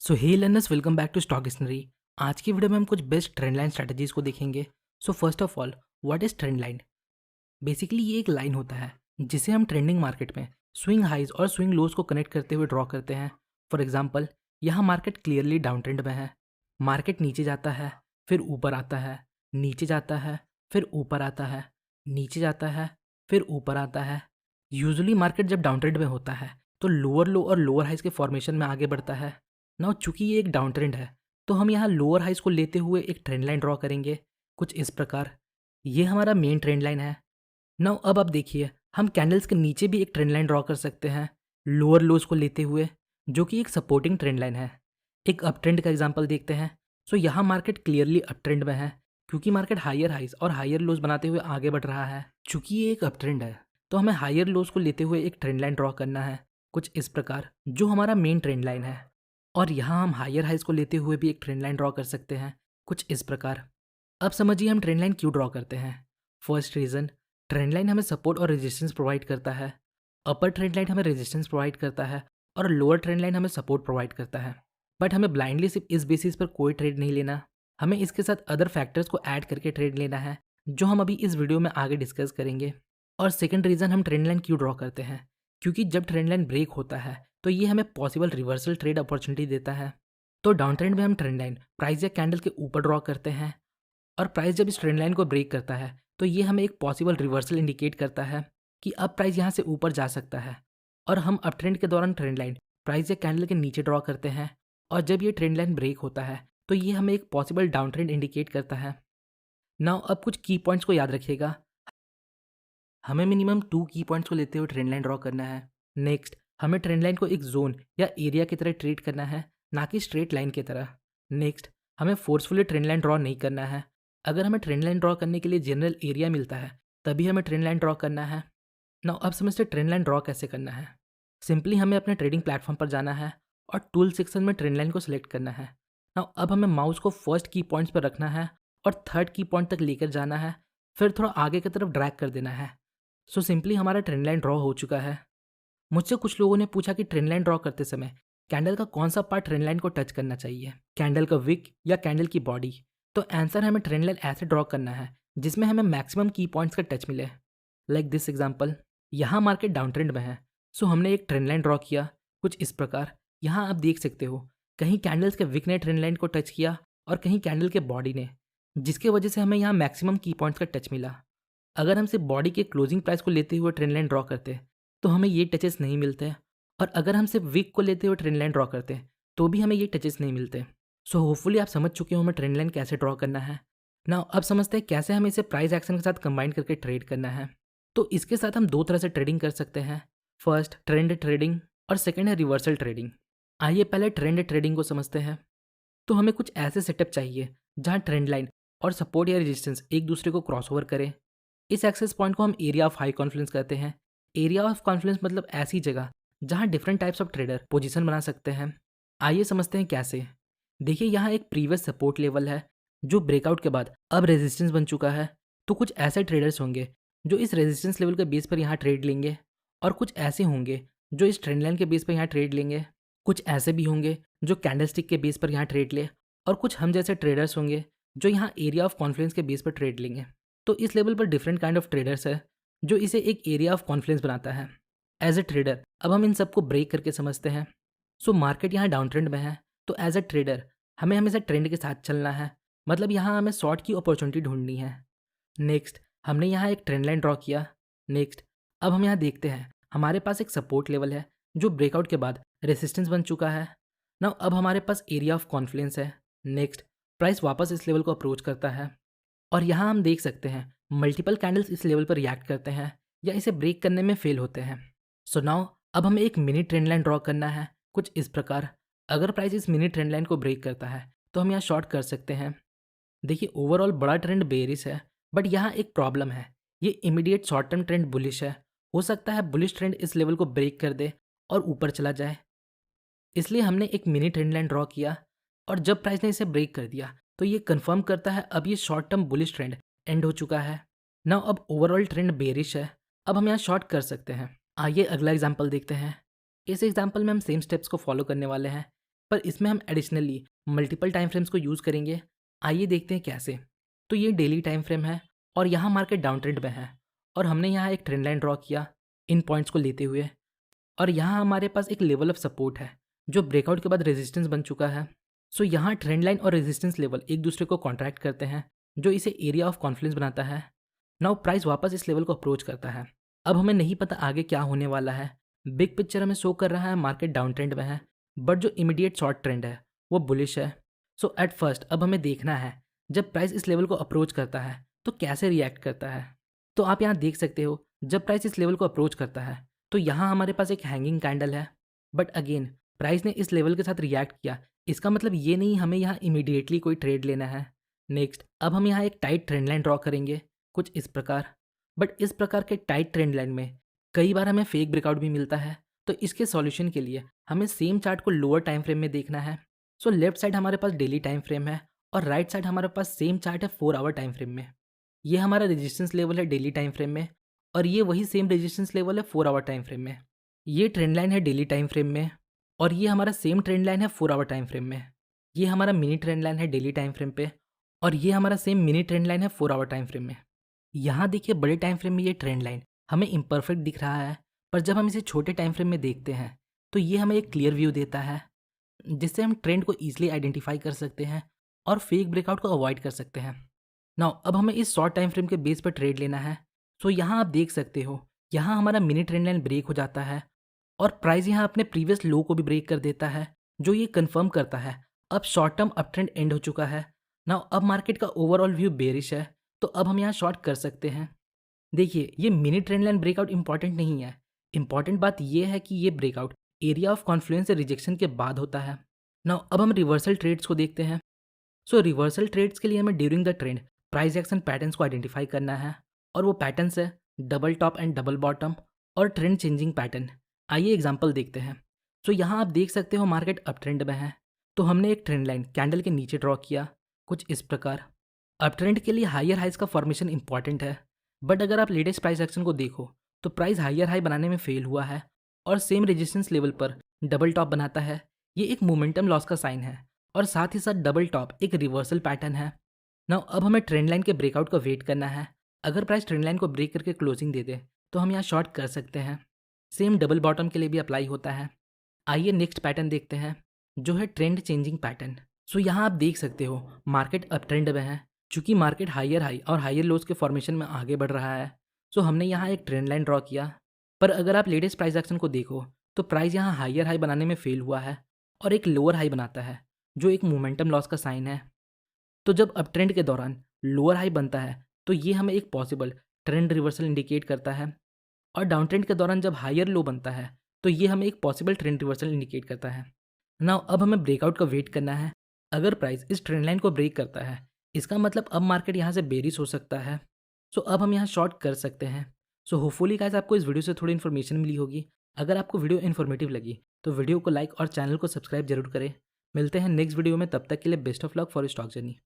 So hey learners, welcome back to stock dictionary. आज की video में हम कुछ बेस्ट ट्रेंड लाइन स्ट्रेटजीज को देखेंगे। So first of all, what is trend line? Basically ये एक लाइन होता है जिसे हम ट्रेंडिंग मार्केट में स्विंग हाइज और स्विंग लोज को कनेक्ट करते हुए ड्रॉ करते हैं। फॉर एग्जाम्पल, यहाँ मार्केट क्लियरली डाउन ट्रेंड में है। मार्केट नीचे जाता है, फिर ऊपर आता है, नीचे जाता है, फिर ऊपर आता है, नीचे जाता है, फिर ऊपर आता है। यूजुअली मार्केट जब डाउन ट्रेंड में होता है तो लोअर लो और लोअर हाइज के फॉर्मेशन में आगे बढ़ता है। नाउ चूंकि ये एक डाउन ट्रेंड है तो हम यहाँ लोअर हाइज को लेते हुए एक ट्रेंड लाइन ड्रॉ करेंगे कुछ इस प्रकार। ये हमारा मेन ट्रेंड लाइन है। नाउ अब आप देखिए, हम कैंडल्स के नीचे भी एक ट्रेंड लाइन ड्रॉ कर सकते हैं लोअर लोज को लेते हुए, जो कि एक सपोर्टिंग ट्रेंड लाइन है। एक अप ट्रेंड का एग्जांपल देखते हैं। सो यहाँ मार्केट क्लियरली अप ट्रेंड में है क्योंकि मार्केट हायर हाइज और हायर लोज बनाते हुए आगे बढ़ रहा है। चूंकि ये एक अप ट्रेंड है तो हमें हायर लोज को लेते हुए एक ट्रेंड लाइन ड्रॉ करना है कुछ इस प्रकार, जो हमारा मेन ट्रेंड लाइन है। और यहाँ हम हायर हाइज को लेते हुए भी एक ट्रेंड लाइन ड्रॉ कर सकते हैं कुछ इस प्रकार। अब समझिए हम ट्रेंड लाइन क्यों ड्रॉ करते हैं। फर्स्ट रीज़न, ट्रेंड लाइन हमें सपोर्ट और रेजिस्टेंस प्रोवाइड करता है। अपर ट्रेंड लाइन हमें रेजिस्टेंस प्रोवाइड करता है और लोअर ट्रेंड लाइन हमें सपोर्ट प्रोवाइड करता है। बट हमें ब्लाइंडली सिर्फ इस बेसिस पर कोई ट्रेड नहीं लेना, हमें इसके साथ अदर फैक्टर्स को ऐड करके ट्रेड लेना है, जो हम अभी इस वीडियो में आगे डिस्कस करेंगे। और सेकंड रीज़न, हम ट्रेंड लाइन क्यों ड्रॉ करते हैं, क्योंकि जब ट्रेंड लाइन ब्रेक होता है तो ये हमें पॉसिबल रिवर्सल ट्रेड अपॉर्चुनिटी देता है। तो डाउन ट्रेंड में हम ट्रेंड लाइन प्राइस या कैंडल के ऊपर ड्रॉ करते हैं, और प्राइस जब इस ट्रेंड लाइन को ब्रेक करता है तो ये हमें एक पॉसिबल रिवर्सल इंडिकेट करता है कि अब प्राइस यहाँ से ऊपर जा सकता है। और हम अप ट्रेंड के दौरान ट्रेंड लाइन प्राइस या कैंडल के नीचे ड्रॉ करते हैं, और जब ये ट्रेंड लाइन ब्रेक होता है तो ये हमें एक पॉसिबल डाउन ट्रेंड इंडिकेट करता है। नाउ अब कुछ की पॉइंट्स को याद रखिएगा। हमें मिनिमम 2 की पॉइंट्स को लेते हुए ट्रेंड लाइन ड्रॉ करना है। नेक्स्ट, हमें ट्रेंड लाइन को एक जोन या एरिया की तरह ट्रीट करना है, ना कि स्ट्रेट लाइन की तरह। नेक्स्ट, हमें फोर्सफुली ट्रेंड लाइन ड्रॉ नहीं करना है। अगर हमें ट्रेंड लाइन ड्रॉ करने के लिए जनरल एरिया मिलता है तभी हमें ट्रेंड लाइन ड्रॉ करना है। नाउ अब समझते ट्रेंड लाइन ड्रॉ कैसे करना है। सिंपली हमें अपने ट्रेडिंग प्लेटफॉर्म पर जाना है और टूल सेक्शन में ट्रेंड लाइन को सिलेक्ट करना है। नाउ अब हमें माउस को फर्स्ट की पॉइंट्स पर रखना है और थर्ड की पॉइंट तक लेकर जाना है, फिर थोड़ा आगे की तरफ ड्रैग कर देना है। सो सिंपली हमारा ट्रेंड लाइन ड्रॉ हो चुका है। मुझसे कुछ लोगों ने पूछा कि ट्रेंड लाइन ड्रॉ करते समय कैंडल का कौन सा पार्ट ट्रेंड लाइन को टच करना चाहिए, कैंडल का विक या कैंडल की बॉडी। तो आंसर, हमें ट्रेंड लाइन ऐसे ड्रॉ करना है जिसमें हमें मैक्सिमम की पॉइंट्स का टच मिले। लाइक दिस एग्जांपल, यहाँ मार्केट डाउन ट्रेंड में है, सो हमने एक ट्रेंड लाइन ड्रॉ किया कुछ इस प्रकार। यहाँ आप देख सकते हो, कहीं कैंडल्स के विक ने ट्रेंड लाइन को टच किया और कहीं कैंडल के बॉडी ने, जिसकी वजह से हमें यहाँ मैक्सिमम की पॉइंट्स का टच मिला। अगर हम सिर्फ बॉडी के क्लोजिंग प्राइस को लेते हुए ट्रेंड लाइन ड्रॉ करते तो हमें ये टचेस नहीं मिलते, और अगर हम सिर्फ वीक को लेते हुए ट्रेंड लाइन ड्रॉ करते तो भी हमें ये टचेस नहीं मिलते। सो होपफुली आप समझ चुके हो हमें ट्रेंड लाइन कैसे ड्रॉ करना है। नाउ अब समझते हैं कैसे हमें इसे प्राइस एक्शन के साथ कंबाइन करके ट्रेड करना है। तो इसके साथ हम दो तरह से ट्रेडिंग कर सकते हैं। फर्स्ट, ट्रेंड ट्रेडिंग, और सेकेंड है रिवर्सल ट्रेडिंग। आइए पहले ट्रेंड ट्रेडिंग को समझते हैं। तो हमें कुछ ऐसे सेटअप चाहिए जहाँ ट्रेंड लाइन और सपोर्ट या रेजिस्टेंस एक दूसरे को क्रॉस ओवर करें। इस एक्सेस पॉइंट को हम एरिया ऑफ हाई कॉन्फ्लुएंस कहते हैं। एरिया ऑफ कॉन्फ्लुएंस मतलब ऐसी जगह जहां different types of trader position बना सकते हैं। आइए समझते हैं कैसे। देखिए, यहाँ एक प्रीवियस सपोर्ट लेवल है जो ब्रेकआउट के बाद अब रेजिस्टेंस बन चुका है। तो कुछ ऐसे ट्रेडर्स होंगे जो इस रेजिस्टेंस लेवल के बेस पर यहाँ ट्रेड लेंगे, और कुछ ऐसे होंगे जो इस ट्रेंड लाइन के बेस पर यहाँ ट्रेड लेंगे। कुछ ऐसे भी होंगे जो कैंडलस्टिक के बेस पर यहाँ ट्रेड ले, और कुछ हम जैसे ट्रेडर्स होंगे जो यहाँ एरिया ऑफ कॉन्फ्लुएंस के बेस पर ट्रेड लेंगे। तो इस लेवल पर डिफरेंट काइंड ऑफ ट्रेडर्स है जो इसे एक एरिया ऑफ कॉन्फ्लुएंस बनाता है। एज ए ट्रेडर अब हम इन सबको ब्रेक करके समझते हैं। सो मार्केट यहाँ डाउन ट्रेंड में है, तो एज ए ट्रेडर हमें हमेशा ट्रेंड के साथ चलना है, मतलब यहाँ हमें शॉर्ट की अपॉर्चुनिटी ढूंढनी है। नेक्स्ट, हमने यहाँ एक ट्रेंड लाइन ड्रॉ किया। नेक्स्ट, अब हम यहाँ देखते हैं हमारे पास एक सपोर्ट लेवल है जो ब्रेकआउट के बाद रेसिस्टेंस बन चुका है। नाउ अब हमारे पास एरिया ऑफ कॉन्फ्लुएंस है। नेक्स्ट, प्राइस वापस इस लेवल को अप्रोच करता है, और यहाँ हम देख सकते हैं मल्टीपल कैंडल्स इस लेवल पर रिएक्ट करते हैं या इसे ब्रेक करने में फेल होते हैं। सो नाउ अब हमें एक मिनी ट्रेंड लाइन ड्रॉ करना है कुछ इस प्रकार। अगर प्राइस इस मिनी ट्रेंड लाइन को ब्रेक करता है तो हम यहाँ शॉर्ट कर सकते हैं। देखिए, ओवरऑल बड़ा ट्रेंड बेरिश है, बट यहाँ एक प्रॉब्लम है, ये immediate short term trend bullish है। हो सकता है बुलिश ट्रेंड इस लेवल को ब्रेक कर दे और ऊपर चला जाए, इसलिए हमने एक मिनी ट्रेंड लाइन ड्रॉ किया, और जब प्राइस ने इसे ब्रेक कर दिया तो ये कंफर्म करता है अब ये short term bullish trend and हो चुका है। नाउ अब ओवरऑल ट्रेंड बेरिश है, अब हम यहाँ शॉर्ट कर सकते हैं। आइए अगला एग्जांपल देखते हैं। इस एग्जांपल में हम सेम स्टेप्स को फॉलो करने वाले हैं। पर इसमें हम एडिशनली मल्टीपल टाइम फ्रेम्स को यूज़ करेंगे। आइए देखते हैं कैसे। तो ये डेली टाइम फ्रेम है और यहाँ मार्केट डाउन ट्रेंड में है और हमने यहाँ एक ट्रेंड लाइन ड्रॉ किया इन पॉइंट्स को लेते हुए, और यहाँ हमारे पास एक लेवल ऑफ सपोर्ट है जो ब्रेकआउट के बाद रेजिस्टेंस बन चुका है। सो यहाँ ट्रेंड लाइन और रेजिस्टेंस लेवल एक दूसरे को कॉन्ट्रैक्ट करते हैं, जो इसे एरिया ऑफ कॉन्फ्लुएंस बनाता है। नाउ प्राइस वापस इस लेवल को अप्रोच करता है। अब हमें नहीं पता आगे क्या होने वाला है। बिग पिक्चर हमें शो कर रहा है मार्केट डाउन ट्रेंड में है, बट जो इमीडिएट शॉर्ट ट्रेंड है वो बुलिश है। सो एट फर्स्ट अब हमें देखना है जब प्राइस इस लेवल को अप्रोच करता है तो कैसे रिएक्ट करता है। तो आप यहाँ देख सकते हो जब प्राइस इस लेवल को अप्रोच करता है तो यहाँ हमारे पास एक हैंगिंग कैंडल है, बट अगेन प्राइस ने इस लेवल के साथ रिएक्ट किया। इसका मतलब ये नहीं हमें यहाँ इमीडिएटली कोई ट्रेड लेना है। नेक्स्ट अब हम यहाँ एक टाइट ट्रेंड लाइन ड्रॉ करेंगे कुछ इस प्रकार, बट इस प्रकार के टाइट ट्रेंड लाइन में कई बार हमें फेक ब्रेकआउट भी मिलता है। तो इसके सॉल्यूशन के लिए हमें सेम चार्ट को लोअर टाइम फ्रेम में देखना है। सो लेफ्ट साइड हमारे पास डेली टाइम फ्रेम है और राइट साइड हमारे पास सेम चार्ट है 4 आवर टाइम फ्रेम में। ये हमारा रेजिस्टेंस लेवल है डेली टाइम फ्रेम में और ये वही सेम रेजिस्टेंस लेवल है 4 आवर टाइम फ्रेम में। ये ट्रेंड लाइन है डेली टाइम फ्रेम में और ये हमारा सेम ट्रेंड लाइन है 4 आवर टाइम फ्रेम में। ये हमारा मिनी ट्रेंड लाइन है डेली टाइम फ्रेम पे और ये हमारा सेम मिनी ट्रेंड लाइन है 4 आवर टाइम फ्रेम में। यहाँ देखिए बड़े टाइम फ्रेम में ये ट्रेंड लाइन हमें इम्परफेक्ट दिख रहा है, पर जब हम इसे छोटे टाइम फ्रेम में देखते हैं तो ये हमें एक क्लियर व्यू देता है, जिससे हम ट्रेंड को ईजिली आइडेंटिफाई कर सकते हैं और फेक ब्रेकआउट को अवॉइड कर सकते हैं। नाउ अब हमें इस शॉर्ट टाइम फ्रेम के बेस पर ट्रेड लेना है। सो यहाँ आप देख सकते हो यहाँ हमारा मिनी ट्रेंड लाइन ब्रेक हो जाता है और प्राइस यहाँ अपने प्रीवियस लो को भी ब्रेक कर देता है, जो ये कंफर्म करता है अब short term up trend and हो चुका है। नाउ अब मार्केट का ओवरऑल व्यू बेरिश है, तो अब हम यहाँ शॉर्ट कर सकते हैं। देखिए ये mini trend line breakout important नहीं है, इंपॉर्टेंट बात यह है कि ये ब्रेकआउट एरिया ऑफ कॉन्फ्लुएंस से रिजेक्शन के बाद होता है। नाउ अब हम रिवर्सल ट्रेड्स को देखते हैं। सो रिवर्सल ट्रेड्स के लिए हमें during the trend price action patterns को आइडेंटिफाई करना है और वो पैटर्न्स है double top and double bottom और ट्रेंड चेंजिंग पैटर्न। आइए एग्जांपल देखते हैं। सो यहाँ आप देख सकते हो मार्केट अप ट्रेंड में है, तो हमने एक ट्रेंड लाइन कैंडल के नीचे ड्रॉ किया कुछ इस प्रकार। अप ट्रेंड के लिए हायर हाइज का फॉर्मेशन इंपॉर्टेंट है, बट अगर आप लेटेस्ट प्राइस एक्शन को देखो तो प्राइस हायर हाई बनाने में फेल हुआ है और सेम रेजिस्टेंस लेवल पर डबल टॉप बनाता है। ये एक मोमेंटम लॉस का साइन है और साथ ही साथ डबल टॉप एक रिवर्सल पैटर्न है। नाउ अब हमें ट्रेंड लाइन के ब्रेकआउट का वेट करना है। अगर प्राइस ट्रेंड लाइन को ब्रेक करके क्लोजिंग दे दे तो हम यहाँ शॉर्ट कर सकते हैं। सेम डबल बॉटम के लिए भी अप्लाई होता है। आइए नेक्स्ट पैटर्न देखते हैं जो है ट्रेंड चेंजिंग पैटर्न। सो यहाँ आप देख सकते हो मार्केट अप ट्रेंड में है, चूँकि मार्केट हायर हाई और हायर लोज के फॉर्मेशन में आगे बढ़ रहा है। सो हमने यहाँ एक ट्रेंड लाइन ड्रॉ किया, पर अगर आप लेटेस्ट प्राइस एक्शन को देखो तो प्राइस यहाँ हायर हाई बनाने में फेल हुआ है और एक लोअर हाई बनाता है, जो एक मोमेंटम लॉस का साइन है। तो जब अप ट्रेंड के दौरान लोअर हाई बनता है तो ये हमें एक पॉसिबल ट्रेंड रिवर्सल इंडिकेट करता है, और डाउन ट्रेंड के दौरान जब हायर लो बनता है तो ये हमें एक पॉसिबल ट्रेंड रिवर्सल इंडिकेट करता है। नाउ अब हमें ब्रेकआउट का वेट करना है। अगर प्राइस इस ट्रेंड लाइन को ब्रेक करता है इसका मतलब अब मार्केट यहाँ से बेरिश हो सकता है। सो अब हम यहाँ शॉर्ट कर सकते हैं। सो होपफुली गाइस आपको इस वीडियो से थोड़ी इन्फॉर्मेशन मिली होगी। अगर आपको वीडियो इन्फॉर्मेटिव लगी तो वीडियो को लाइक और चैनल को सब्सक्राइब जरूर करें। मिलते हैं नेक्स्ट वीडियो में, तब तक के लिए best of luck for stock journey.